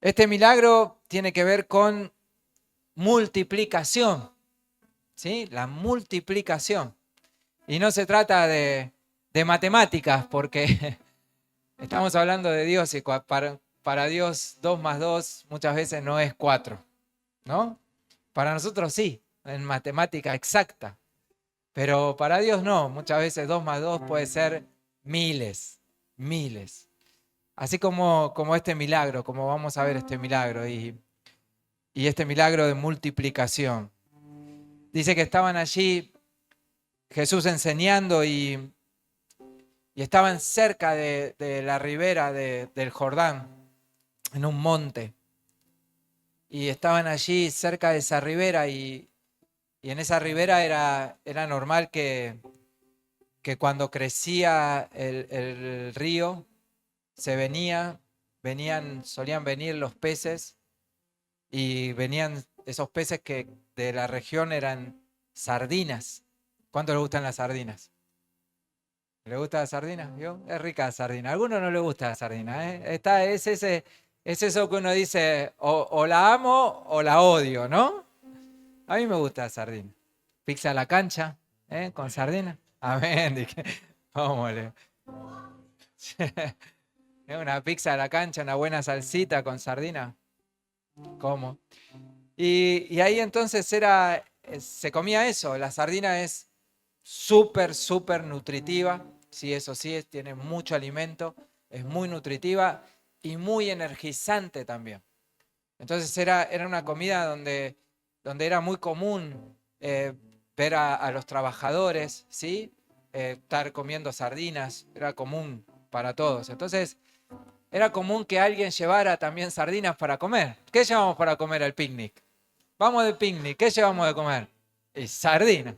Este milagro tiene que ver con multiplicación, ¿sí? La multiplicación. Y no se trata de matemáticas, porque estamos hablando de Dios y para Dios 2 más 2 muchas veces no es 4, ¿no? Para nosotros sí, en matemática exacta, pero para Dios no. Muchas veces 2 más 2 puede ser miles, miles. Así como este milagro, como vamos a ver este milagro y este milagro de multiplicación. Dice que estaban allí Jesús enseñando y estaban cerca de la ribera del Jordán, en un monte. Y estaban allí cerca de esa ribera y en esa ribera era normal que cuando crecía el río, solían venir los peces y venían esos peces que de la región eran sardinas. ¿Cuánto le gustan las sardinas? ¿Le gusta la sardina? ¿Vio? Es rica la sardina. A algunos no le gusta la sardina, ¿eh? Es eso que uno dice, o la amo o la odio, ¿no? A mí me gusta la sardina. Pizza a la cancha, ¿eh? Con sardina. Amén. Dije, vamos, Leo. Una pizza a la cancha, una buena salsita con sardina. ¿Cómo? Y ahí entonces se comía eso. La sardina es súper, súper nutritiva. Sí, eso sí, tiene mucho alimento. Es muy nutritiva y muy energizante también. Entonces era una comida donde era muy común ver a los trabajadores, ¿sí? Estar comiendo sardinas, era común para todos. Entonces era común que alguien llevara también sardinas para comer. ¿Qué llevamos para comer al picnic? Vamos de picnic, ¿qué llevamos de comer? Y sardina.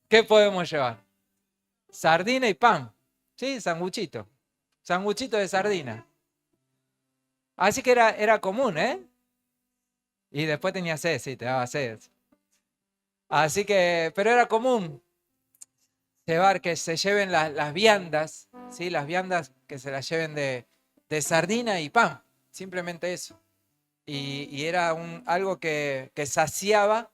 ¿Qué podemos llevar? Sardina y pan. ¿Sí? Sanguchito. Sanguchito de sardina. Así que era común, ¿eh? Y después tenía sed, sí, te daba sed. Así que, pero era común llevar que se lleven las viandas, ¿sí? Las viandas que se las lleven de sardina y pan. Simplemente eso. Y era algo que saciaba,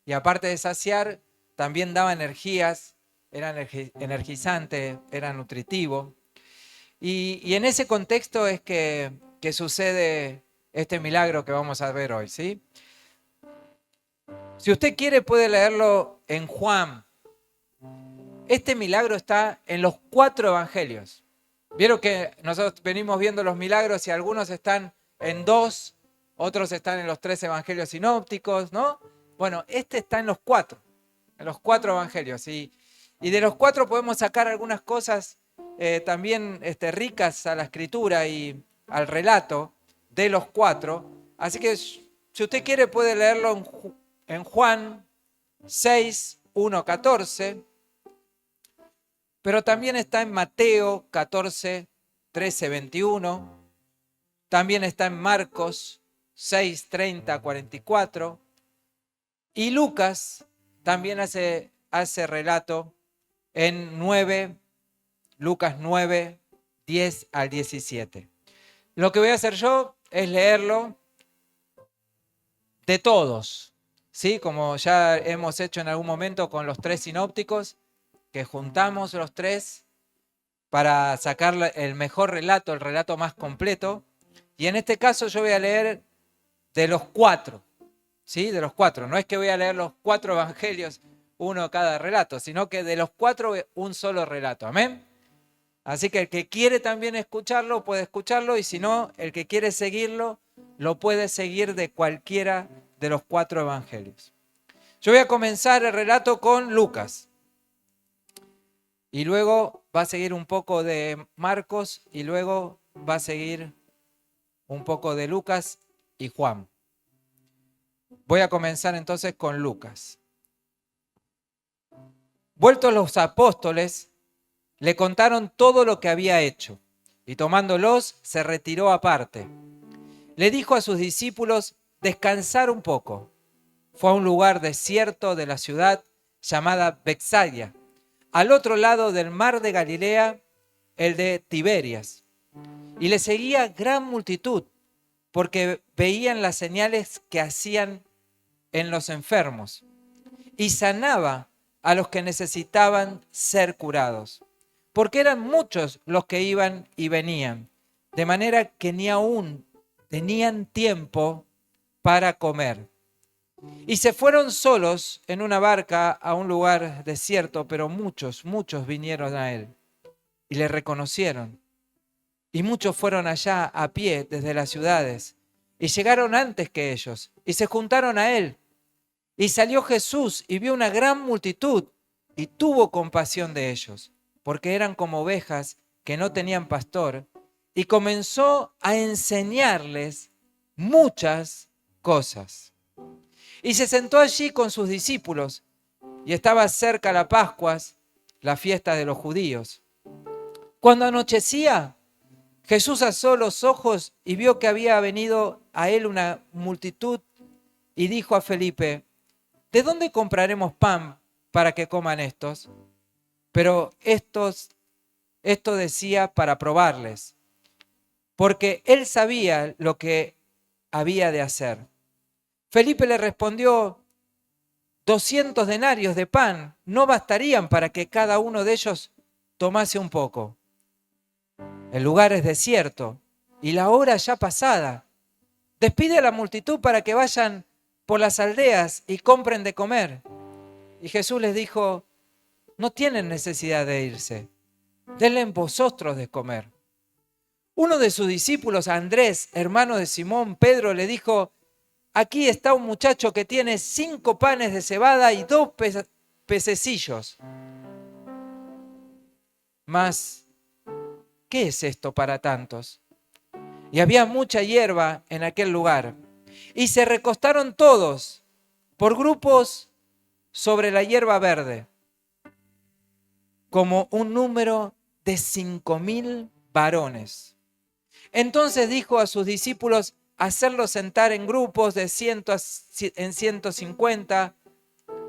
y aparte de saciar, también daba energías, era energizante, era nutritivo. Y en ese contexto es que sucede este milagro que vamos a ver hoy, ¿sí? Si usted quiere puede leerlo en Juan. Este milagro está en los 4 evangelios. Vieron que nosotros venimos viendo los milagros y algunos están en 2, otros están en los 3 evangelios sinópticos, ¿no? Bueno, este está en los 4 evangelios. Y de los 4 podemos sacar algunas cosas también ricas a la escritura y al relato de los 4. Así que si usted quiere puede leerlo en Juan 6, 1, 14. Pero también está en Mateo 14, 13, 21. También está en Marcos 6, 30, 44. Y Lucas también hace relato en Lucas 9, 10 al 17. Lo que voy a hacer yo es leerlo de todos, ¿sí? Como ya hemos hecho en algún momento con los 3 sinópticos, que juntamos los 3 para sacar el mejor relato, el relato más completo. Y en este caso yo voy a leer de los 4, ¿sí? De los 4. No es que voy a leer los 4 evangelios, uno cada relato, sino que de los 4 un solo relato. Amén. Así que el que quiere también escucharlo, puede escucharlo, y si no, el que quiere seguirlo, lo puede seguir de cualquiera de los 4 evangelios. Yo voy a comenzar el relato con Lucas. Y luego va a seguir un poco de Marcos y luego va a seguir un poco de Lucas y Juan. Voy a comenzar entonces con Lucas. Vueltos los apóstoles, le contaron todo lo que había hecho y tomándolos se retiró aparte. Le dijo a sus discípulos descansar un poco. Fue a un lugar desierto de la ciudad llamada Betsaida, al otro lado del mar de Galilea, el de Tiberias. Y le seguía gran multitud, porque veían las señales que hacían en los enfermos y sanaba a los que necesitaban ser curados, porque eran muchos los que iban y venían, de manera que ni aún tenían tiempo para comer. Y se fueron solos en una barca a un lugar desierto, pero muchos vinieron a él y le reconocieron. Y muchos fueron allá a pie desde las ciudades y llegaron antes que ellos y se juntaron a él. Y salió Jesús y vio una gran multitud y tuvo compasión de ellos, porque eran como ovejas que no tenían pastor, y comenzó a enseñarles muchas cosas. Y se sentó allí con sus discípulos, y estaba cerca la Pascua, la fiesta de los judíos. Cuando anochecía, Jesús alzó los ojos y vio que había venido a él una multitud y dijo a Felipe: ¿de dónde compraremos pan para que coman estos? Pero esto decía para probarles, porque él sabía lo que había de hacer. Felipe le respondió: 200 denarios de pan no bastarían para que cada uno de ellos tomase un poco. El lugar es desierto y la hora ya pasada. Despide a la multitud para que vayan por las aldeas y compren de comer. Y Jesús les dijo: no tienen necesidad de irse, denle vosotros de comer. Uno de sus discípulos, Andrés, hermano de Simón Pedro, le dijo: aquí está un muchacho que tiene 5 panes de cebada y 2 pececillos. Mas, ¿qué es esto para tantos? Y había mucha hierba en aquel lugar. Y se recostaron todos por grupos sobre la hierba verde, como un número de 5,000 varones. Entonces dijo a sus discípulos hacerlos sentar en grupos de 100 en 150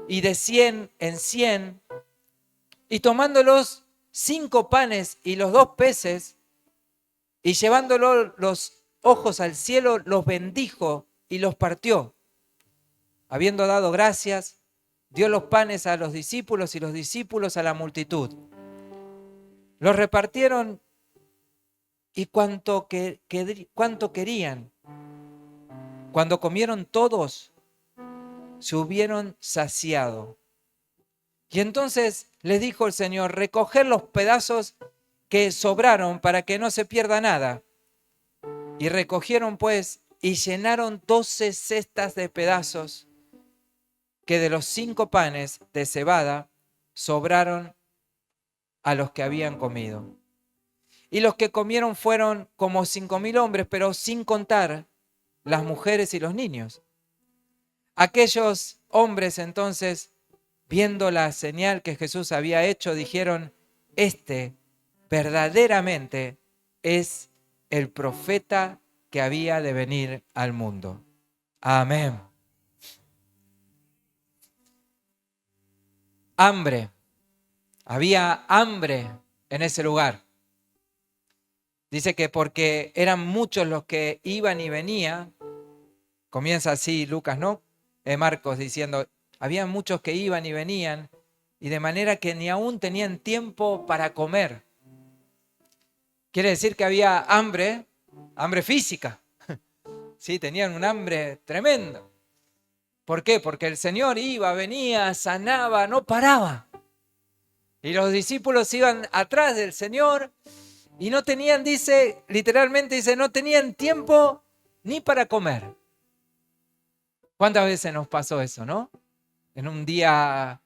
y de 100 en 100, y tomando los 5 panes y los 2 peces, y llevándolo los ojos al cielo, los bendijo y los partió. Habiendo dado gracias, dio los panes a los discípulos y los discípulos a la multitud. Los repartieron y cuanto querían. Cuando comieron todos, se hubieron saciado. Y entonces les dijo el Señor: recoged los pedazos que sobraron para que no se pierda nada. Y recogieron pues y llenaron 12 cestas de pedazos que de los 5 panes de cebada sobraron a los que habían comido. Y los que comieron fueron como 5,000 hombres, pero sin contar las mujeres y los niños. Aquellos hombres entonces, viendo la señal que Jesús había hecho, dijeron: este verdaderamente es el profeta que había de venir al mundo. Amén. Hambre. Había hambre en ese lugar. Dice que porque eran muchos los que iban y venían. Comienza así Lucas, ¿no? Marcos diciendo: había muchos que iban y venían, y de manera que ni aún tenían tiempo para comer. Quiere decir que había hambre física. Sí, tenían un hambre tremendo. ¿Por qué? Porque el Señor iba, venía, sanaba, no paraba. Y los discípulos iban atrás del Señor y no tenían, dice, literalmente dice, no tenían tiempo ni para comer. ¿Cuántas veces nos pasó eso, no? En un día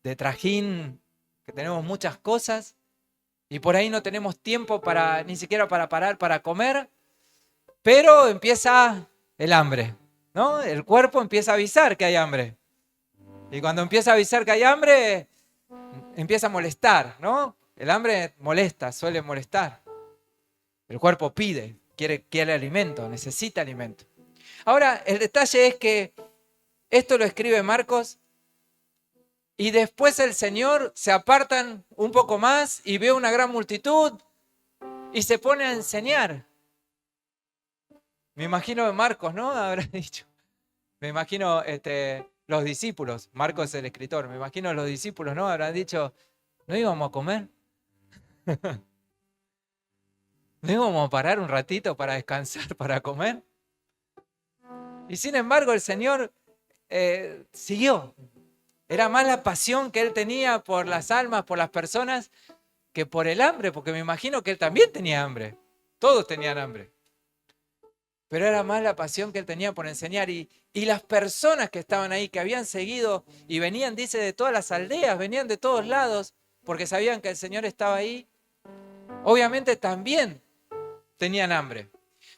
de trajín, que tenemos muchas cosas, y por ahí no tenemos tiempo para, ni siquiera para parar para comer, pero empieza el hambre, ¿no? El cuerpo empieza a avisar que hay hambre. Y cuando empieza a avisar que hay hambre, empieza a molestar, ¿no? El hambre molesta, suele molestar. El cuerpo pide, quiere alimento, necesita alimento. Ahora, el detalle es que esto lo escribe Marcos y después el Señor se apartan un poco más y ve una gran multitud y se pone a enseñar. Me imagino Marcos, ¿no? Habrá dicho. Me imagino los discípulos. Marcos es el escritor. Me imagino los discípulos, ¿no? Habrán dicho, ¿no íbamos a comer? ¿No íbamos a parar un ratito para descansar, para comer? Y sin embargo el Señor siguió. Era más la pasión que Él tenía por las almas, por las personas, que por el hambre, porque me imagino que Él también tenía hambre. Todos tenían hambre. Pero era más la pasión que Él tenía por enseñar. Y las personas que estaban ahí, que habían seguido y venían, dice, de todas las aldeas, venían de todos lados, porque sabían que el Señor estaba ahí, obviamente también tenían hambre.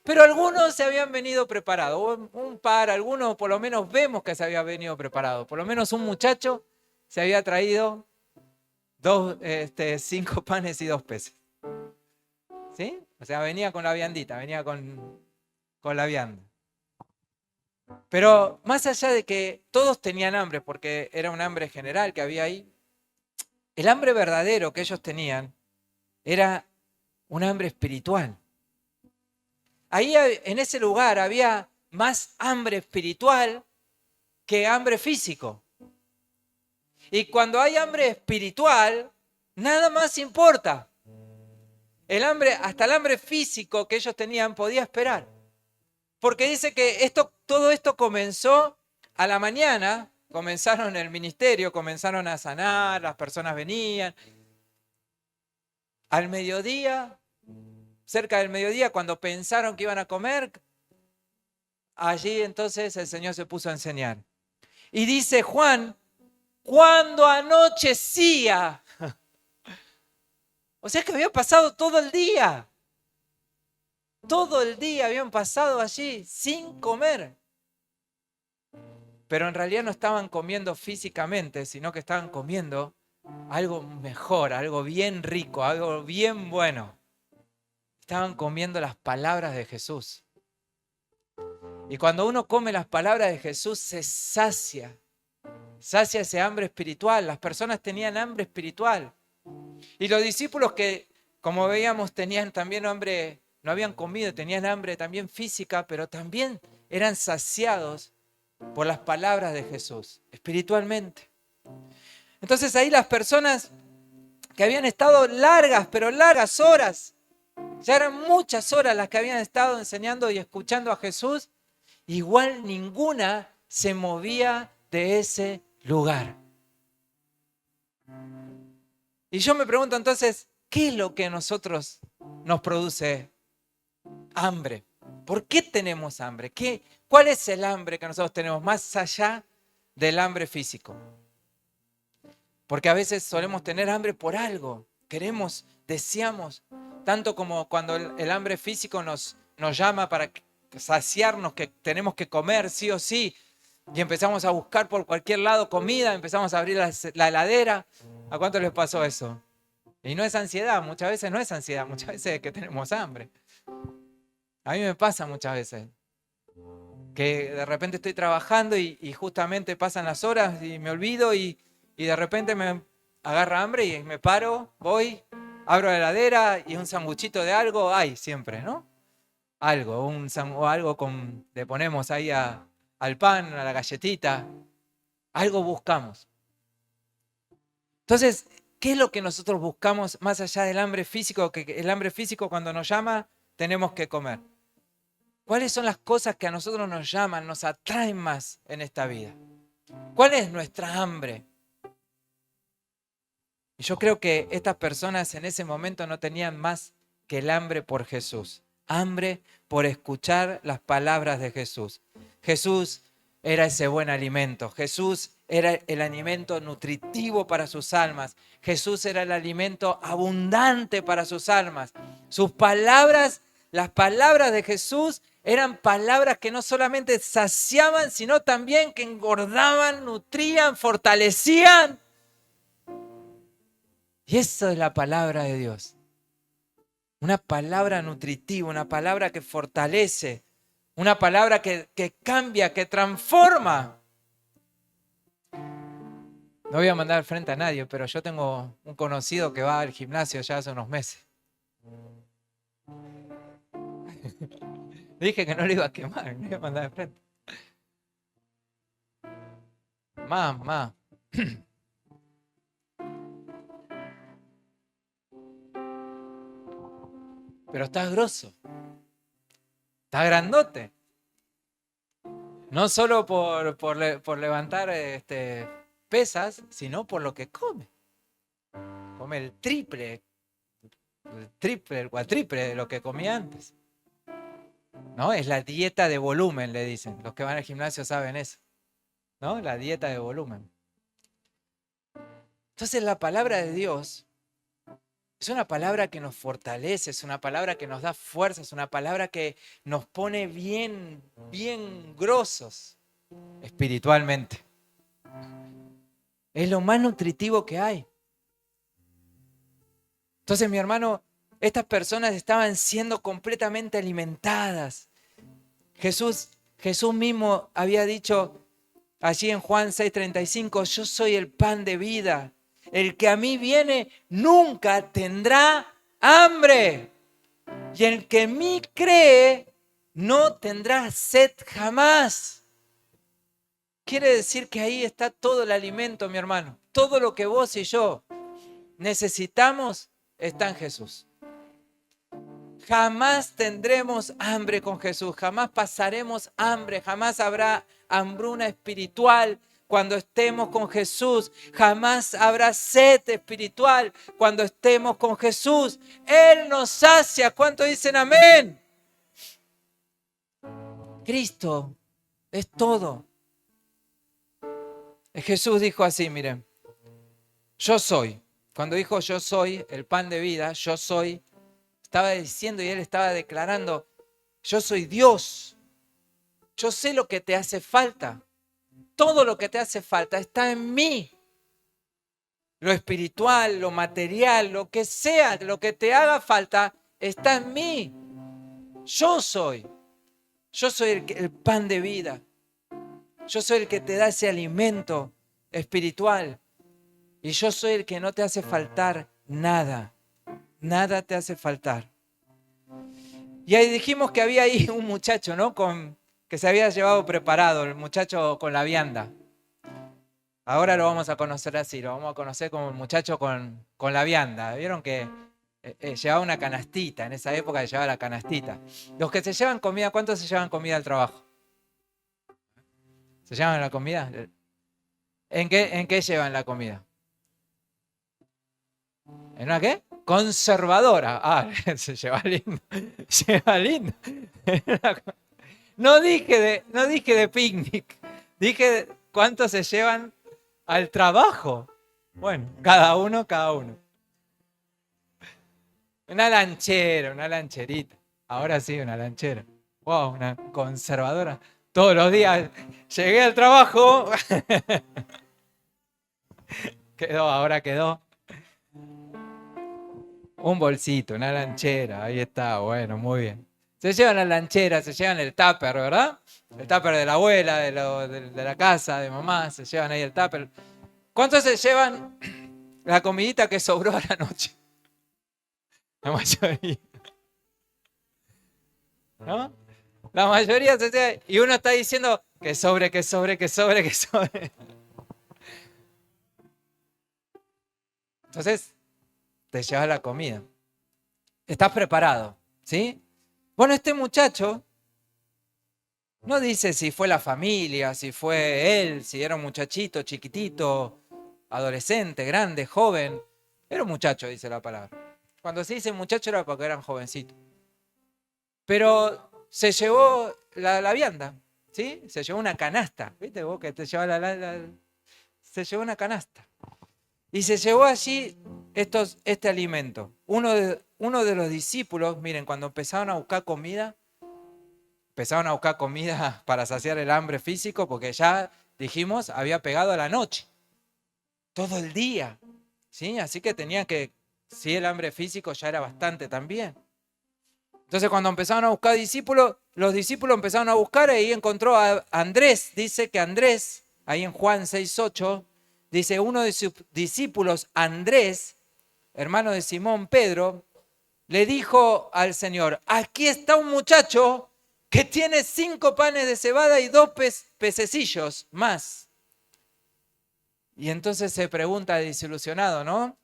Pero algunos se habían venido preparados, un par, algunos por lo menos vemos que se había venido preparado. Por lo menos un muchacho se había traído 5 panes y 2 peces. ¿Sí? O sea, venía con la viandita, venía con la vianda. Pero más allá de que todos tenían hambre, porque era un hambre general que había ahí, el hambre verdadero que ellos tenían era un hambre espiritual. Ahí en ese lugar había más hambre espiritual que hambre físico. Y cuando hay hambre espiritual, nada más importa. El hambre, hasta el hambre físico que ellos tenían podía esperar. Porque dice que todo esto comenzó a la mañana, comenzaron el ministerio, comenzaron a sanar, las personas venían. Al mediodía, cerca del mediodía, cuando pensaron que iban a comer, allí entonces el Señor se puso a enseñar. Y dice Juan, cuando anochecía. O sea que había pasado todo el día. Todo el día habían pasado allí sin comer. Pero en realidad no estaban comiendo físicamente, sino que estaban comiendo algo mejor, algo bien rico, algo bien bueno. Estaban comiendo las palabras de Jesús. Y cuando uno come las palabras de Jesús, se sacia ese hambre espiritual. Las personas tenían hambre espiritual. Y los discípulos que, como veíamos, tenían también hambre, no habían comido, tenían hambre también física, pero también eran saciados por las palabras de Jesús, espiritualmente. Entonces ahí las personas que habían estado largas, pero largas horas, ya eran muchas horas las que habían estado enseñando y escuchando a Jesús, igual ninguna se movía de ese lugar. Y yo me pregunto entonces, ¿qué es lo que a nosotros nos produce hambre? ¿Por qué tenemos hambre? ¿Cuál es el hambre que nosotros tenemos más allá del hambre físico? Porque a veces solemos tener hambre por algo. Queremos, deseamos, tanto como cuando el hambre físico nos llama para saciarnos, que tenemos que comer sí o sí, y empezamos a buscar por cualquier lado comida, empezamos a abrir la heladera. ¿A cuánto les pasó eso? Y no es ansiedad, muchas veces no es ansiedad, muchas veces es que tenemos hambre. A mí me pasa muchas veces que de repente estoy trabajando y justamente pasan las horas y me olvido y de repente me agarra hambre y me paro, voy, abro la heladera y un sanguchito de algo hay siempre, ¿no? Algo, o algo le ponemos ahí al pan, a la galletita, algo buscamos. Entonces, ¿qué es lo que nosotros buscamos más allá del hambre físico? Que el hambre físico cuando nos llama, tenemos que comer. ¿Cuáles son las cosas que a nosotros nos llaman, nos atraen más en esta vida? ¿Cuál es nuestra hambre? Y yo creo que estas personas en ese momento no tenían más que el hambre por Jesús. Hambre por escuchar las palabras de Jesús. Jesús era ese buen alimento. Jesús era el alimento nutritivo para sus almas. Jesús era el alimento abundante para sus almas. Sus palabras, las palabras de Jesús eran palabras que no solamente saciaban, sino también que engordaban, nutrían, fortalecían. Y eso es la palabra de Dios. Una palabra nutritiva, una palabra que fortalece, una palabra que cambia, que transforma. No voy a mandar al frente a nadie, pero yo tengo un conocido que va al gimnasio ya hace unos meses. Dije que no lo iba a quemar, me iba a mandar de frente. Más. Pero estás grosso, estás grandote. No solo por levantar pesas, sino por lo que come. Come el triple, el cuatriple de lo que comía antes. ¿No? Es la dieta de volumen, le dicen. Los que van al gimnasio saben eso. ¿No? La dieta de volumen. Entonces la palabra de Dios es una palabra que nos fortalece, es una palabra que nos da fuerza, es una palabra que nos pone bien grosos espiritualmente. Es lo más nutritivo que hay. Entonces, mi hermano, estas personas estaban siendo completamente alimentadas. Jesús mismo había dicho allí en Juan 6:35, yo soy el pan de vida. El que a mí viene nunca tendrá hambre. Y el que en mí cree no tendrá sed jamás. Quiere decir que ahí está todo el alimento, mi hermano. Todo lo que vos y yo necesitamos está en Jesús. Jamás tendremos hambre con Jesús, jamás pasaremos hambre, jamás habrá hambruna espiritual cuando estemos con Jesús, jamás habrá sed espiritual cuando estemos con Jesús. Él nos sacia. ¿Cuántos dicen amén? Cristo es todo. Jesús dijo así, miren, yo soy. Cuando dijo yo soy el pan de vida, yo soy, estaba diciendo y él estaba declarando, yo soy Dios. Yo sé lo que te hace falta. Todo lo que te hace falta está en mí. Lo espiritual, lo material, lo que sea, lo que te haga falta, está en mí. Yo soy el pan de vida. Yo soy el que te da ese alimento espiritual. Y yo soy el que no te hace faltar nada. Nada te hace faltar. Y ahí dijimos que había ahí un muchacho, ¿no? Que se había llevado preparado, el muchacho con la vianda. Ahora lo vamos a conocer así, lo vamos a conocer como el muchacho con la vianda. ¿Vieron que llevaba una canastita? En esa época llevaba la canastita. Los que se llevan comida, ¿cuántos se llevan comida al trabajo? ¿Se llevan la comida? ¿En qué llevan la comida? ¿En una qué? Conservadora. Ah, se lleva lindo. Lleva lindo. No dije de picnic. Dije cuántos se llevan al trabajo. Bueno, cada uno. Una lancherita. Ahora sí, una lanchera. Wow, una conservadora. Todos los días llegué al trabajo. Ahora quedó. Un bolsito, una lanchera. Ahí está, bueno, muy bien. Se llevan la lanchera, se llevan el tupper, ¿verdad? El tupper de la abuela, de la casa, de mamá, se llevan ahí el tupper. ¿Cuántos se llevan la comidita que sobró a la noche? La mayoría. ¿No? La mayoría se lleva. Y uno está diciendo que sobre. Entonces, te llevas la comida. Estás preparado, ¿sí? Bueno, este muchacho no dice si fue la familia, si fue él, si era un muchachito, chiquitito, adolescente, grande, joven. Era un muchacho, dice la palabra. Cuando se dice muchacho era porque eran jovencitos. Pero se llevó la vianda, ¿sí? Se llevó una canasta. ¿Viste vos que te llevas se llevó una canasta. Y se llevó allí este alimento. Uno de los discípulos, miren, cuando empezaron a buscar comida para saciar el hambre físico, porque ya dijimos, había pegado a la noche, todo el día, ¿sí? Así que tenían que, si el hambre físico ya era bastante también. Entonces cuando empezaron a buscar discípulos, los discípulos empezaron a buscar y ahí encontró a Andrés. Dice que Andrés, ahí en Juan 6:8, dice uno de sus discípulos, Andrés, hermano de Simón Pedro, le dijo al Señor, aquí está un muchacho que tiene 5 panes de cebada y 2 pececillos más. Y entonces se pregunta desilusionado, ¿no?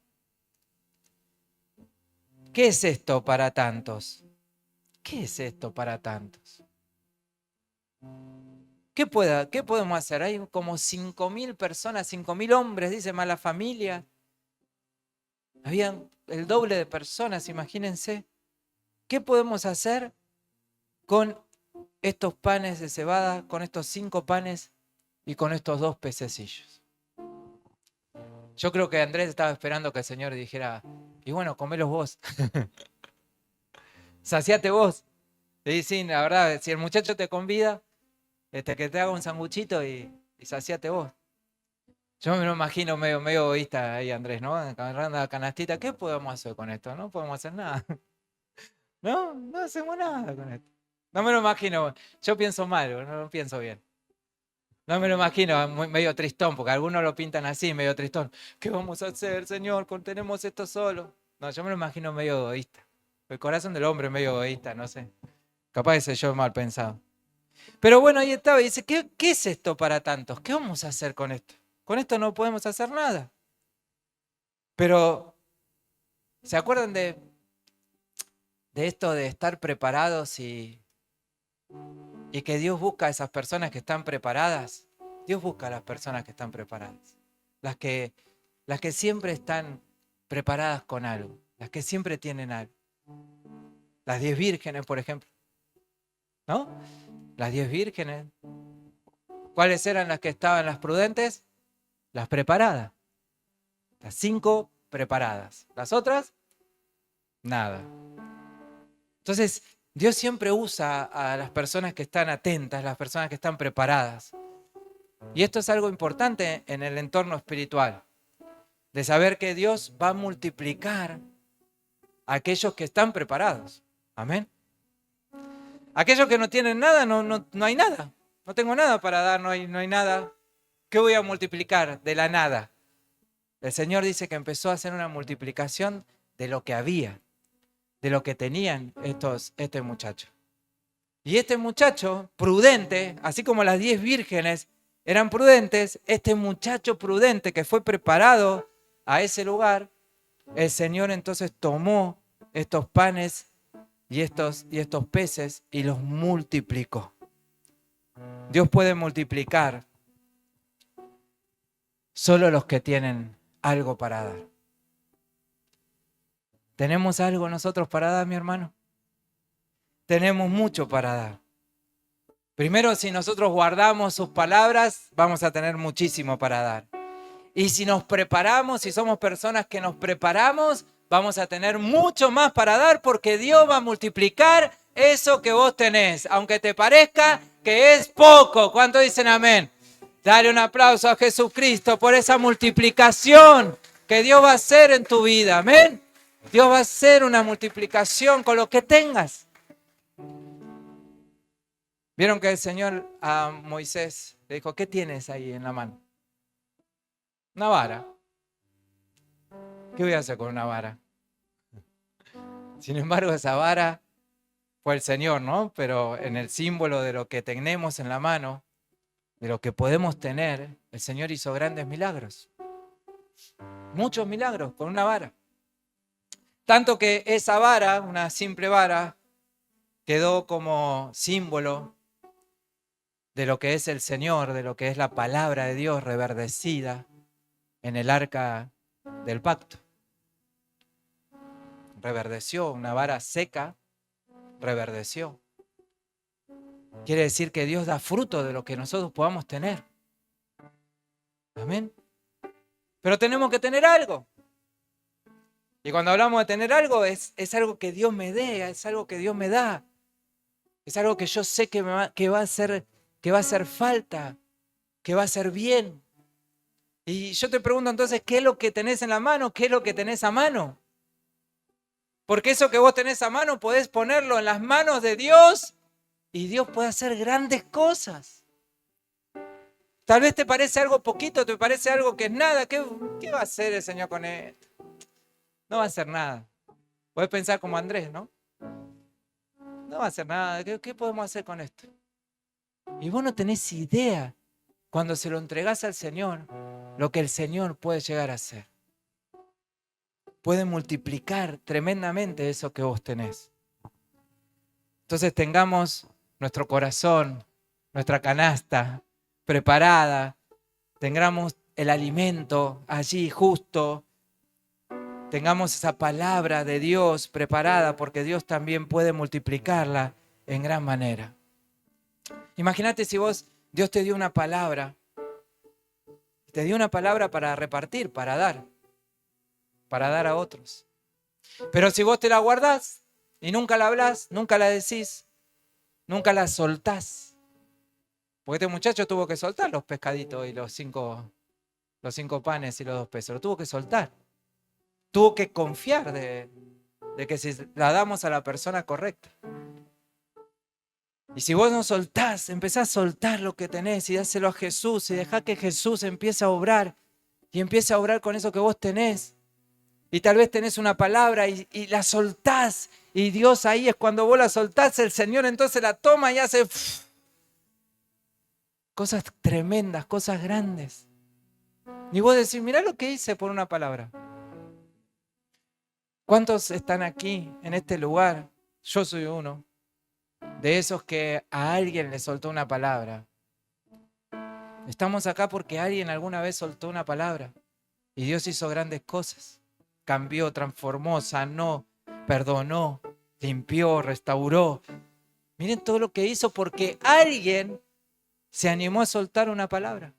¿Qué es esto para tantos? ¿Qué es esto para tantos? ¿Qué podemos hacer? Hay como 5.000 personas, 5.000 hombres, dice más la familia. Habían el doble de personas, imagínense. ¿Qué podemos hacer con estos panes de cebada, con estos 5 panes y con estos 2 pececillos? Yo creo que Andrés estaba esperando que el Señor dijera, y bueno, comelos vos. Saciate vos. Y sí, la verdad, si el muchacho te convida, que te haga un sanguchito y saciate vos. Yo me lo imagino medio egoísta ahí, Andrés, ¿no? Agarrando la canastita. ¿Qué podemos hacer con esto? No podemos hacer nada. No hacemos nada con esto. No me lo imagino. Yo pienso mal, no lo pienso bien. No me lo imagino medio tristón, porque algunos lo pintan así, medio tristón. ¿Qué vamos a hacer, Señor? Contenemos esto solo. No, yo me lo imagino medio egoísta. El corazón del hombre es medio egoísta, no sé. Capaz de ser yo mal pensado. Pero bueno, ahí estaba y dice, ¿qué es esto para tantos? ¿Qué vamos a hacer con esto? Con esto no podemos hacer nada. Pero, ¿se acuerdan de esto de estar preparados y que Dios busca a esas personas que están preparadas? Dios busca a las personas que están preparadas. Las que siempre están preparadas con algo. Las que siempre tienen algo. Las 10 vírgenes, por ejemplo. ¿No? Las 10 vírgenes. ¿Cuáles eran las que estaban las prudentes? Las preparadas. Las 5 preparadas. Las otras, nada. Entonces, Dios siempre usa a las personas que están atentas, las personas que están preparadas. Y esto es algo importante en el entorno espiritual, de saber que Dios va a multiplicar a aquellos que están preparados. Amén. Aquellos que no tienen nada, no hay nada. No tengo nada para dar, no hay nada. ¿Qué voy a multiplicar de la nada? El Señor dice que empezó a hacer una multiplicación de lo que había, de lo que tenían este muchacho. Y este muchacho prudente, así como las 10 vírgenes eran prudentes, este muchacho prudente que fue preparado a ese lugar, el Señor entonces tomó estos panes y estos peces y los multiplicó. Dios puede multiplicar solo los que tienen algo para dar. ¿Tenemos algo nosotros para dar, mi hermano? Tenemos mucho para dar. Primero, si nosotros guardamos sus palabras, vamos a tener muchísimo para dar. Y si nos preparamos, si somos personas que nos preparamos, vamos a tener mucho más para dar porque Dios va a multiplicar eso que vos tenés, aunque te parezca que es poco. ¿Cuántos dicen amén? Dale un aplauso a Jesucristo por esa multiplicación que Dios va a hacer en tu vida. Amén. Dios va a hacer una multiplicación con lo que tengas. Vieron que el Señor a Moisés le dijo, ¿qué tienes ahí en la mano? Una vara. ¿Qué voy a hacer con una vara? Sin embargo, esa vara fue el Señor, ¿no? Pero en el símbolo de lo que tenemos en la mano, de lo que podemos tener, el Señor hizo grandes milagros. Muchos milagros con una vara. Tanto que esa vara, una simple vara, quedó como símbolo de lo que es el Señor, de lo que es la palabra de Dios reverdecida en el arca del pacto. Reverdeció, una vara seca, reverdeció. Quiere decir que Dios da fruto de lo que nosotros podamos tener. Amén. Pero tenemos que tener algo. Y cuando hablamos de tener algo, es algo que Dios me dé, es algo que Dios me da. Es algo que yo sé que va a hacer falta, que va a ser bien. Y yo te pregunto entonces, ¿qué es lo que tenés en la mano? ¿Qué es lo que tenés a mano? Porque eso que vos tenés a mano podés ponerlo en las manos de Dios y Dios puede hacer grandes cosas. Tal vez te parece algo poquito, te parece algo que es nada. ¿Qué va a hacer el Señor con esto? No va a hacer nada. Podés pensar como Andrés, ¿no? no va a hacer nada, ¿qué podemos hacer con esto? Y vos no tenés idea, cuando se lo entregás al Señor, lo que el Señor puede llegar a hacer. Puede multiplicar tremendamente eso que vos tenés. Entonces tengamos nuestro corazón, nuestra canasta preparada, tengamos el alimento allí justo, tengamos esa palabra de Dios preparada, porque Dios también puede multiplicarla en gran manera. Imagínate si Dios te dio una palabra para repartir, para dar a otros. Pero si vos te la guardás y nunca la hablás, nunca la decís, nunca la soltás, porque este muchacho tuvo que soltar los pescaditos y los cinco panes y los 2 pesos, lo tuvo que soltar. Tuvo que confiar de que si la damos a la persona correcta. Y si vos no soltás, empezás a soltar lo que tenés y dáselo a Jesús y dejá que Jesús empiece a obrar y empiece a obrar con eso que vos tenés. Y tal vez tenés una palabra y la soltás y Dios ahí es cuando vos la soltás, el Señor entonces la toma y hace cosas tremendas, cosas grandes. Y vos decís, mirá lo que hice por una palabra. ¿Cuántos están aquí en este lugar? Yo soy uno de esos que a alguien le soltó una palabra. Estamos acá porque alguien alguna vez soltó una palabra y Dios hizo grandes cosas. Cambió, transformó, sanó, perdonó, limpió, restauró. Miren todo lo que hizo porque alguien se animó a soltar una palabra.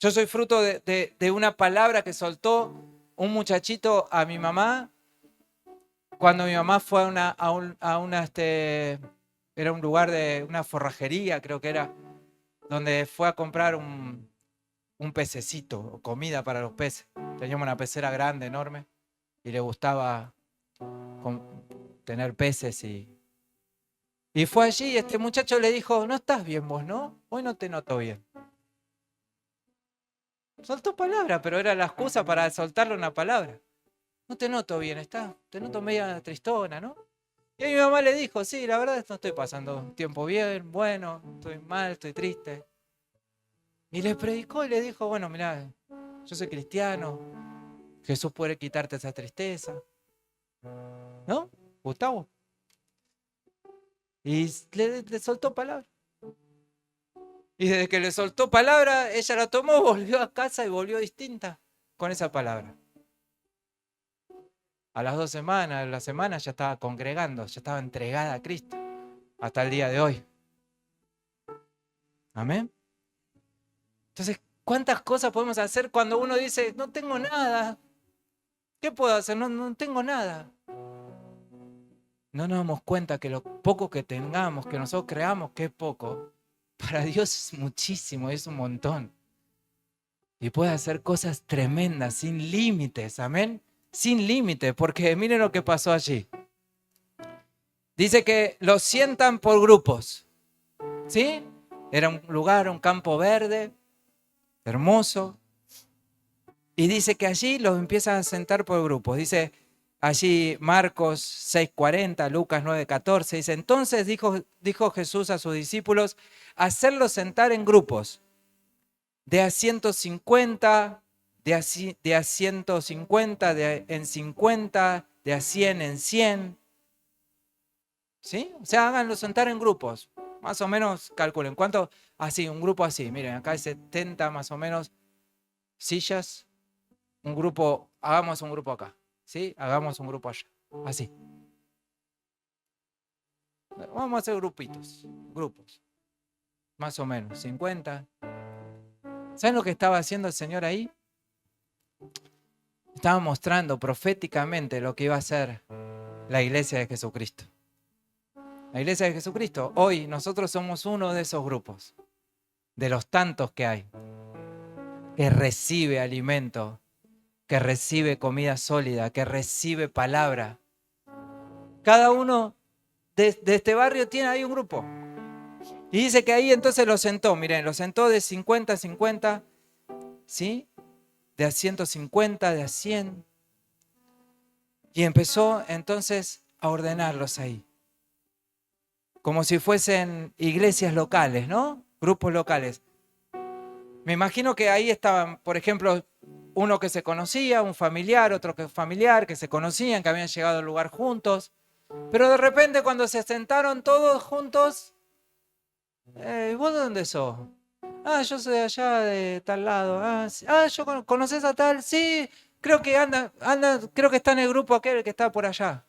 Yo soy fruto de una palabra que soltó un muchachito a mi mamá cuando mi mamá fue era un lugar de una forrajería, creo que era, donde fue a comprar un pececito, comida para los peces. Teníamos una pecera grande, enorme, y le gustaba tener peces. Y fue allí y este muchacho le dijo, no estás bien vos, ¿no? Hoy no te noto bien. Soltó palabra, pero era la excusa para soltarle una palabra. No te noto bien, te noto media tristona, ¿no? Y mi mamá le dijo, sí, la verdad es que no estoy pasando un tiempo bien, bueno, estoy mal, estoy triste. Y le predicó y le dijo, bueno, mirá, yo soy cristiano, Jesús puede quitarte esa tristeza. ¿No, Gustavo? Y le soltó palabra. Y desde que le soltó palabra, ella la tomó, volvió a casa y volvió distinta con esa palabra. A las 2 semanas, la semana ya estaba congregando, ya estaba entregada a Cristo, hasta el día de hoy. Amén. Entonces, ¿cuántas cosas podemos hacer cuando uno dice, no tengo nada? ¿Qué puedo hacer? No tengo nada. No nos damos cuenta que lo poco que tengamos, que nosotros creamos que es poco, para Dios es muchísimo, es un montón. Y puede hacer cosas tremendas, sin límites, amén. Sin límites, porque miren lo que pasó allí. Dice que los sientan por grupos, ¿sí? Era un lugar, un campo verde, hermoso. Y dice que allí los empiezan a sentar por grupos. Dice allí Marcos 6:40, Lucas 9:14. Dice, entonces dijo Jesús a sus discípulos, hacerlos sentar en grupos, de a 150, de a 150, en 50, de a 100 en 100. ¿Sí? O sea, háganlo sentar en grupos. Más o menos calculen. ¿Cuánto? Así, un grupo así. Miren, acá hay 70 más o menos sillas. Un grupo, hagamos un grupo acá. ¿Sí? Hagamos un grupo allá. Así. Vamos a hacer grupitos. Grupos. Más o menos. 50. ¿Saben lo que estaba haciendo el Señor ahí? Estaba mostrando proféticamente lo que iba a ser la iglesia de Jesucristo. La iglesia de Jesucristo. Hoy nosotros somos uno de esos grupos, de los tantos que hay, que recibe alimento, que recibe comida sólida, que recibe palabra. Cada uno de este barrio tiene ahí un grupo. Y dice que ahí entonces lo sentó, miren, lo sentó de 50 a 50, ¿sí? De a 150, de a 100. Y empezó entonces a ordenarlos ahí. Como si fuesen iglesias locales, ¿no? Grupos locales. Me imagino que ahí estaban, por ejemplo, uno que se conocía, un familiar, otro que familiar, que se conocían, que habían llegado al lugar juntos. Pero de repente cuando se sentaron todos juntos, ¿vos de dónde sos? Ah, yo soy de allá, de tal lado. ¿Conoces a tal? Sí, creo que creo que está en el grupo aquel que está por allá.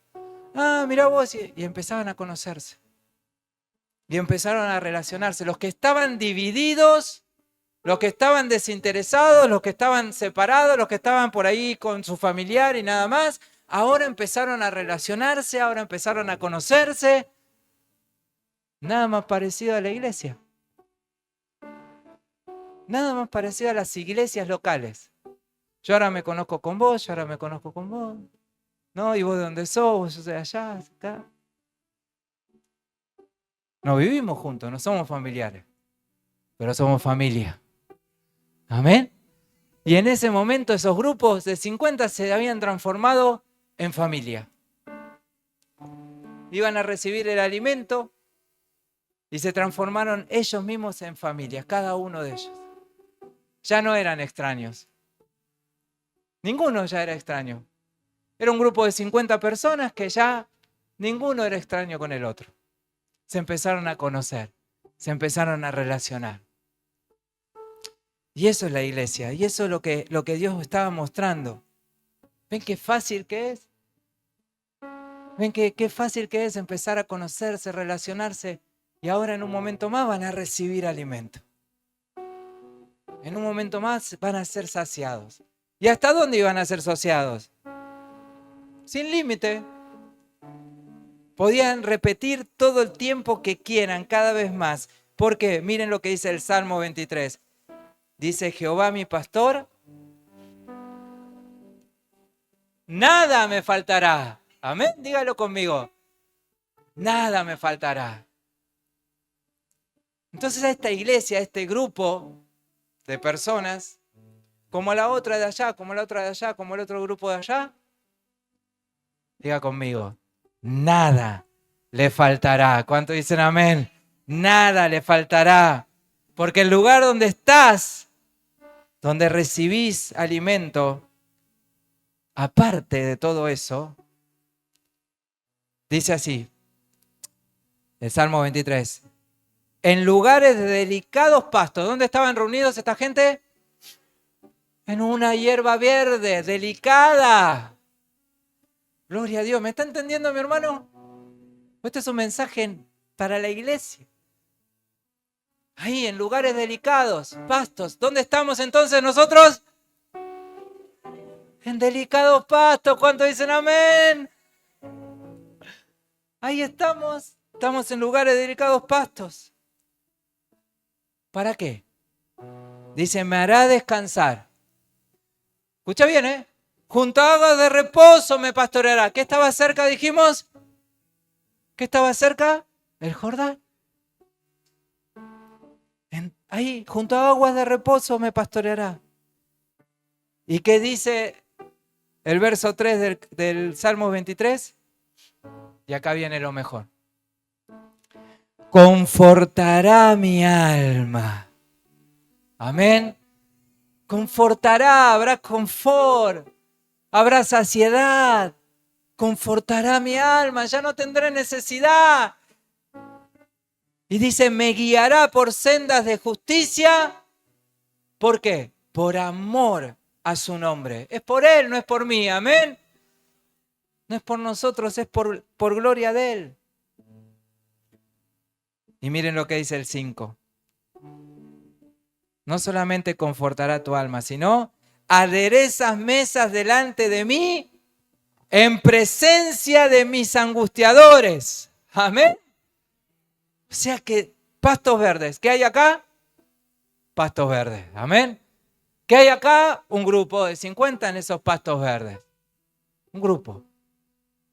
Ah, mirá vos. Y empezaban a conocerse. Y empezaron a relacionarse. Los que estaban divididos, los que estaban desinteresados, los que estaban separados, los que estaban por ahí con su familiar y nada más, ahora empezaron a relacionarse, ahora empezaron a conocerse. Nada más parecido a la iglesia. Nada más parecido a las iglesias locales. Yo ahora me conozco con vos, yo ahora me conozco con vos. ¿No? ¿Y vos de dónde sos? Yo soy de allá, acá. No vivimos juntos, no somos familiares, pero somos familia. Amén. Y en ese momento esos grupos de 50 se habían transformado en familia. Iban a recibir el alimento y se transformaron ellos mismos en familia, cada uno de ellos. Ya no eran extraños. Ninguno ya era extraño. Era un grupo de 50 personas que ya ninguno era extraño con el otro. Se empezaron a conocer, se empezaron a relacionar. Y eso es la iglesia, y eso es lo que Dios estaba mostrando. ¿Ven qué fácil que es? ¿Ven qué fácil que es empezar a conocerse, relacionarse? Y ahora en un momento más van a recibir alimento. En un momento más van a ser saciados. ¿Y hasta dónde iban a ser saciados? Sin límite. Podían repetir todo el tiempo que quieran, cada vez más. ¿Por qué? Miren lo que dice el Salmo 23. Dice, Jehová mi pastor, nada me faltará. Amén, dígalo conmigo. Nada me faltará. Entonces a esta iglesia, a este grupo de personas, como la otra de allá, como la otra de allá, como el otro grupo de allá, diga conmigo, nada le faltará. ¿Cuánto dicen amén? Nada le faltará. Porque el lugar donde estás, donde recibís alimento, aparte de todo eso, dice así, el Salmo 23, en lugares de delicados pastos. ¿Dónde estaban reunidos esta gente? En una hierba verde, delicada. Gloria a Dios. ¿Me está entendiendo, mi hermano? Este es un mensaje para la iglesia. Ahí, en lugares delicados, pastos. ¿Dónde estamos entonces nosotros? En delicados pastos. ¿Cuántos dicen amén? Ahí estamos. Estamos en lugares de delicados pastos. ¿Para qué? Dice, me hará descansar. Escucha bien, ¿eh? Junto a aguas de reposo me pastoreará. ¿Qué estaba cerca, dijimos? ¿Qué estaba cerca? El Jordán. Ahí, junto a aguas de reposo me pastoreará. ¿Y qué dice el verso 3 del Salmo 23? Y acá viene lo mejor. Confortará mi alma. Amén. Confortará, habrá confort, habrá saciedad. Confortará mi alma, ya no tendré necesidad. Y dice, me guiará por sendas de justicia. ¿Por qué? Por amor a su nombre. Es por Él, no es por mí, amén. No es por nosotros, es por gloria de Él. Y miren lo que dice el 5. No solamente confortará tu alma, sino aderezas mesas delante de mí en presencia de mis angustiadores. Amén. O sea que pastos verdes. ¿Qué hay acá? Pastos verdes. Amén. ¿Qué hay acá? Un grupo de 50 en esos pastos verdes. Un grupo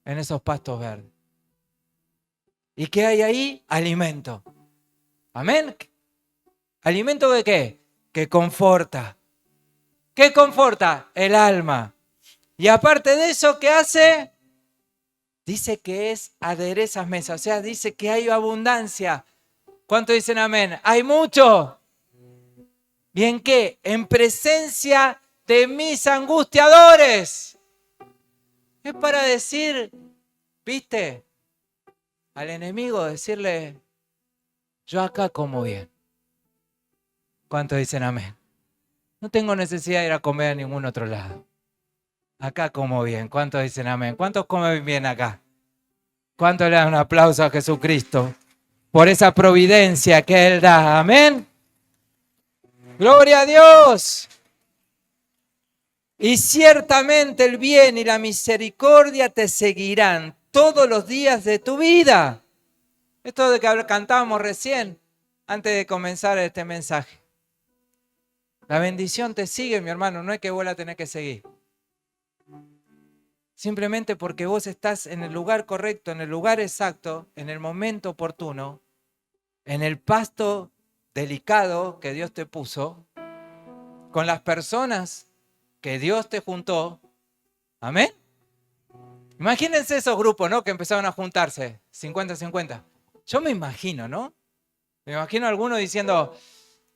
en esos pastos verdes. ¿Y qué hay ahí? Alimento. Amén. ¿Alimento de qué? Que conforta. ¿Qué conforta? El alma. Y aparte de eso, ¿qué hace? Dice que es aderezas mesa, o sea, dice que hay abundancia. ¿Cuánto dicen amén? ¿Hay mucho? ¿Y en qué? En presencia de mis angustiadores. Es para decir, ¿viste? Al enemigo decirle, yo acá como bien. ¿Cuántos dicen amén? No tengo necesidad de ir a comer a ningún otro lado. Acá como bien. ¿Cuántos dicen amén? ¿Cuántos comen bien acá? ¿Cuántos le dan un aplauso a Jesucristo por esa providencia que Él da? Amén. Gloria a Dios. Y ciertamente el bien y la misericordia te seguirán todos los días de tu vida. Esto de que cantábamos recién, antes de comenzar este mensaje. La bendición te sigue, mi hermano, no es que vos la tenés que seguir. Simplemente porque vos estás en el lugar correcto, en el lugar exacto, en el momento oportuno, en el pasto delicado que Dios te puso, con las personas que Dios te juntó. Amén. Imagínense esos grupos, ¿no? Que empezaron a juntarse, 50-50. Yo me imagino, ¿no? Me imagino a algunos diciendo,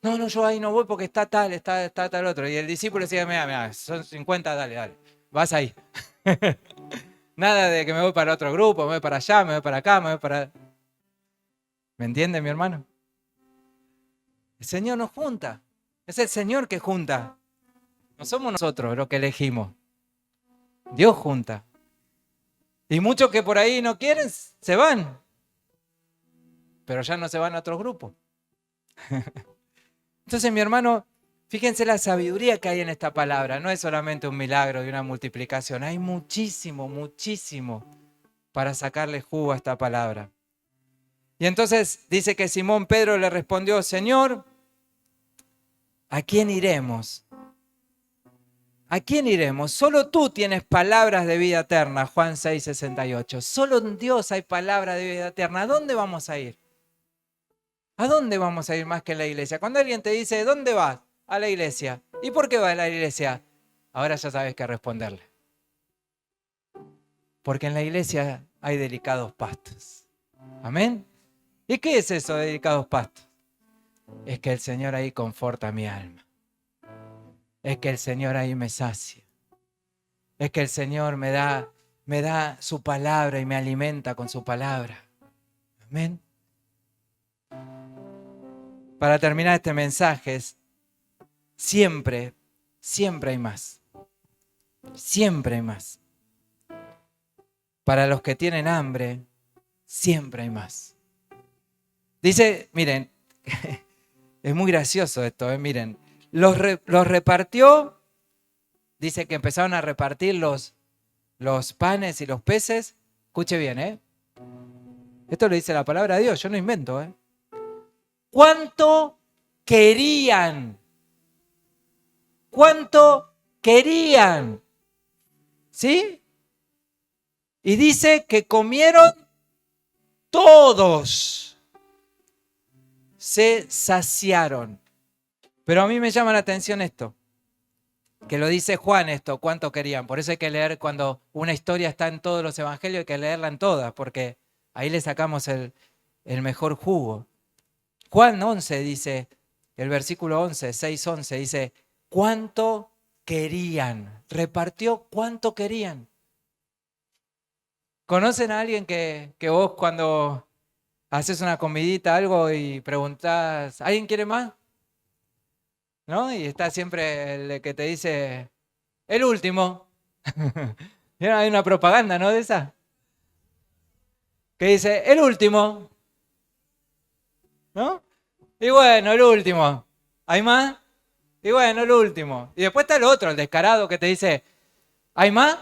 no, yo ahí no voy porque está tal otro. Y el discípulo decía, mira, son 50, dale, vas ahí. Nada de que me voy para otro grupo, me voy para allá, me voy para acá, me voy para... ¿Me entiende, mi hermano? El Señor nos junta. Es el Señor que junta. No somos nosotros los que elegimos. Dios junta. Y muchos que por ahí no quieren, se van. Pero ya no se van a otros grupos. Entonces, mi hermano, fíjense la sabiduría que hay en esta palabra. No es solamente un milagro y una multiplicación. Hay muchísimo para sacarle jugo a esta palabra. Y entonces dice que Simón Pedro le respondió, Señor, ¿a quién iremos? ¿A quién iremos? Solo tú tienes palabras de vida eterna, Juan 6:68. Solo en Dios hay palabras de vida eterna. ¿A dónde vamos a ir? ¿A dónde vamos a ir más que en la iglesia? Cuando alguien te dice, ¿dónde vas? A la iglesia. ¿Y por qué vas a la iglesia? Ahora ya sabes qué responderle. Porque en la iglesia hay delicados pastos. Amén. ¿Y qué es eso de delicados pastos? Es que el Señor ahí conforta mi alma. Es que el Señor ahí me sacia. Es que el Señor me da su palabra y me alimenta con su palabra. Amén. Para terminar este mensaje, siempre hay más. Siempre hay más. Para los que tienen hambre, siempre hay más. Dice, miren, es muy gracioso esto, miren. Los repartió, dice que empezaron a repartir los panes y los peces. Escuche bien, Esto lo dice la palabra de Dios, yo no invento, ¿Cuánto querían? ¿Cuánto querían? ¿Sí? Y dice que comieron todos. Se saciaron. Pero a mí me llama la atención esto. Que lo dice Juan esto, cuánto querían. Por eso hay que leer cuando una historia está en todos los evangelios, hay que leerla en todas, porque ahí le sacamos el mejor jugo. Juan 11 dice, el versículo 11, 6:11, dice, ¿cuánto querían? Repartió cuánto querían. ¿Conocen a alguien que vos cuando haces una comidita, algo y preguntás, ¿alguien quiere más? ¿No? Y está siempre el que te dice, el último. Hay una propaganda, ¿no? De esa. Que dice, el último. ¿No? Y bueno, el último. ¿Hay más? Y bueno, el último. Y después está el otro, el descarado, que te dice, ¿hay más?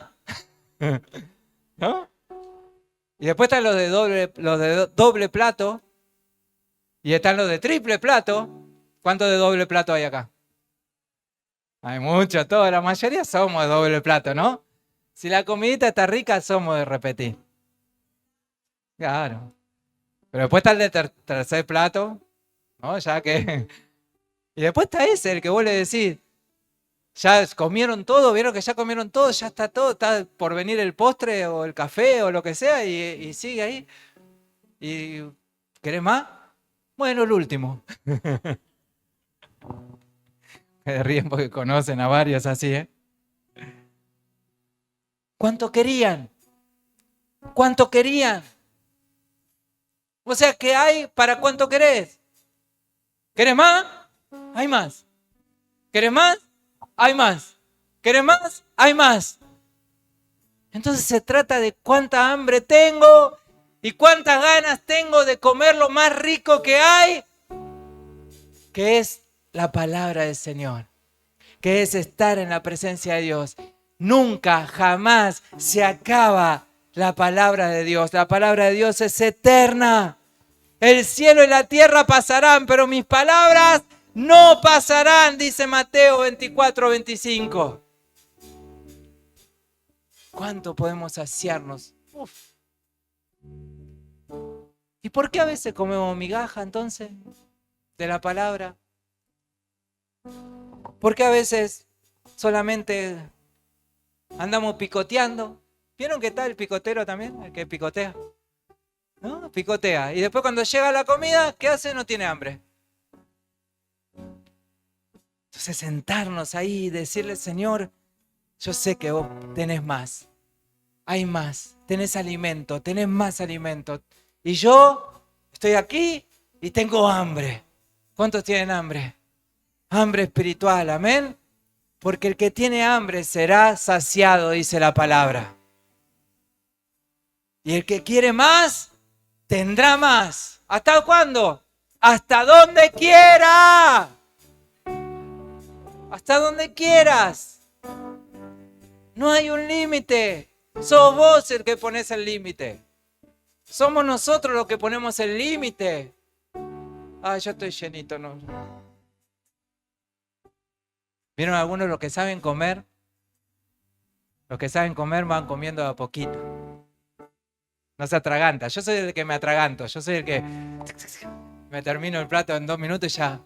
¿No? Y después están los de doble plato. Y están los de triple plato. ¿Cuántos de doble plato hay acá? Hay muchos, todos, la mayoría somos de doble plato, ¿no? Si la comidita está rica, somos de repetir. Claro. Pero después está el de tercer plato, ¿no? Ya que... Y después está ese, el que vos le decís, Ya comieron todo, vieron que ya comieron todo, ya está todo, está por venir el postre o el café o lo que sea y sigue ahí. ¿Y querés más? Bueno, el último. Me ríen porque conocen a varios así, ¿eh? ¿Cuánto querían? ¿Cuánto querían? O sea, ¿qué hay para cuánto querés? ¿Querés más? Hay más. ¿Querés más? Hay más. ¿Querés más? Hay más. Entonces se trata de cuánta hambre tengo y cuántas ganas tengo de comer lo más rico que hay, que es la palabra del Señor, que es estar en la presencia de Dios. Nunca, jamás se acaba la palabra de Dios. La palabra de Dios es eterna. El cielo y la tierra pasarán, pero mis palabras no pasarán, dice Mateo 24:25. ¿Cuánto podemos saciarnos? Uf. ¿Y por qué a veces comemos migaja entonces de la palabra? ¿Por qué a veces solamente andamos picoteando? ¿Vieron qué tal el picotero también? El que picotea. ¿No? Picotea. Y después cuando llega la comida, ¿qué hace? No tiene hambre. Entonces sentarnos ahí y decirle, Señor, yo sé que vos tenés más. Hay más. Tenés alimento, tenés más alimento. Y yo estoy aquí y tengo hambre. ¿Cuántos tienen hambre? Hambre espiritual, amén. Porque el que tiene hambre será saciado, dice la palabra. Y el que quiere más, tendrá más. ¿Hasta cuándo? Hasta donde quiera. Hasta donde quieras. No hay un límite. Sos vos el que pones el límite. Somos nosotros los que ponemos el límite. Ah, ya estoy llenito, no. ¿Vieron algunos los que saben comer? Los que saben comer van comiendo de a poquito. No se atraganta. Yo soy el que me atraganto. Yo soy el que me termino el plato en 2 minutos y ya.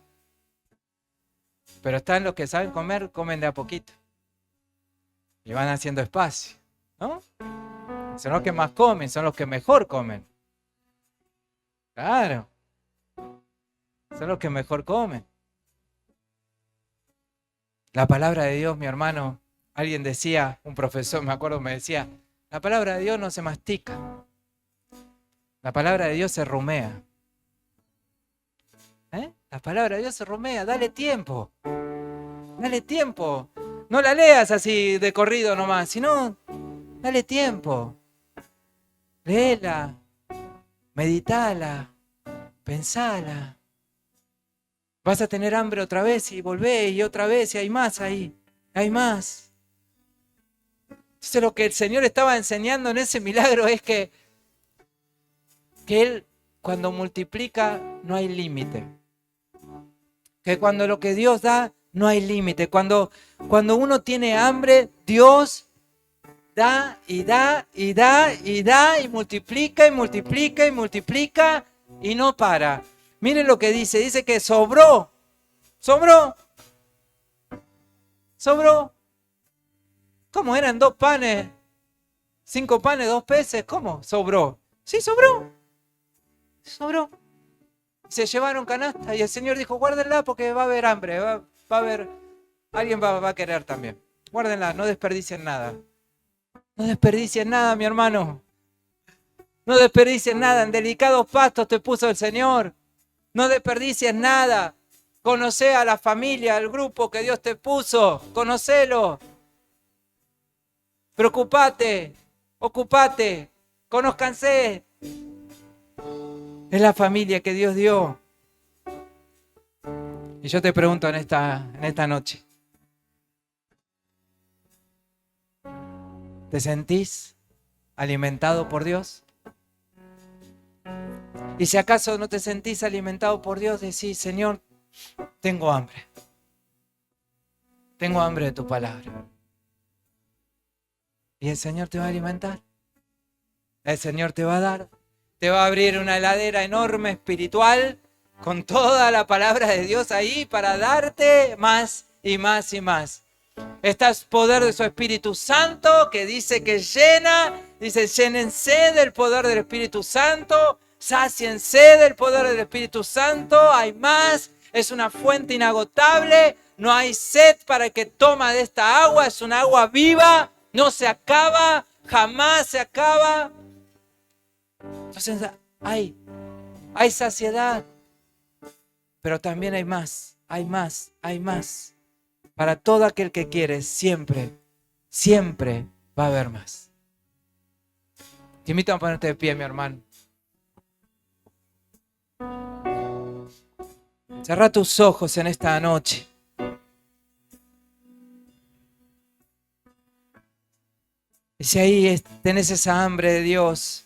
Pero están los que saben comer, comen de a poquito. Y van haciendo espacio, ¿no? Son los que más comen, son los que mejor comen. Claro. Son los que mejor comen. La palabra de Dios, mi hermano, alguien decía, un profesor, me acuerdo, me decía, la palabra de Dios no se mastica. La palabra de Dios se rumea. La palabra de Dios se rumea, dale tiempo. Dale tiempo. No la leas así de corrido nomás, sino dale tiempo. Léela, meditala, pensala. Vas a tener hambre otra vez y volvés y otra vez y hay más ahí. Hay más. Entonces lo que el Señor estaba enseñando en ese milagro es que Él cuando multiplica no hay límite. Que cuando lo que Dios da no hay límite. Cuando uno tiene hambre, Dios da y da y da y da y multiplica y multiplica y multiplica y no para. Miren lo que dice. Dice que sobró. ¿Sobró? ¿Sobró? ¿Cómo eran 2 panes? 5 panes, 2 peces. ¿Cómo? Sobró. Sí, sobró. Sobró. Se llevaron canasta y el Señor dijo, guárdenla porque va a haber hambre. Va a haber... Alguien va a querer también. Guárdenla, no desperdicien nada. No desperdicien nada, mi hermano. No desperdicies nada. En delicados pastos te puso el Señor. No desperdicies nada. Conocé a la familia, al grupo que Dios te puso. Conocelo. Preocupate. Ocupate. Conózcanse. Es la familia que Dios dio. Y yo te pregunto en esta noche. ¿Te sentís alimentado por Dios? Y si acaso no te sentís alimentado por Dios, decís, Señor, tengo hambre. Tengo hambre de tu palabra. Y el Señor te va a alimentar. El Señor te va a dar. Te va a abrir una heladera enorme espiritual con toda la palabra de Dios ahí para darte más y más y más. Está el poder de su Espíritu Santo que dice que llena. Dice, llénense del poder del Espíritu Santo. Sáciense del poder del Espíritu Santo. Hay más. Es una fuente inagotable. No hay sed para el que toma de esta agua. Es una agua viva. No se acaba. Jamás se acaba. Entonces hay saciedad. Pero también hay más. Hay más. Hay más. Para todo aquel que quiere, siempre, siempre va a haber más. Te invito a ponerte de pie, mi hermano. Cerra tus ojos en esta noche. Y si ahí tenés esa hambre de Dios,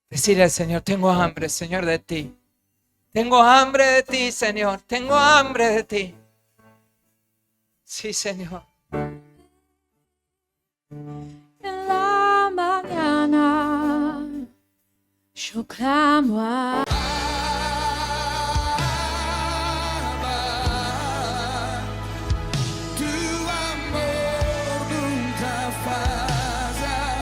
decirle al Señor, tengo hambre, Señor, de ti. Tengo hambre de ti, Señor. Tengo hambre de ti. Sí, Señor. En la mañana yo clamo a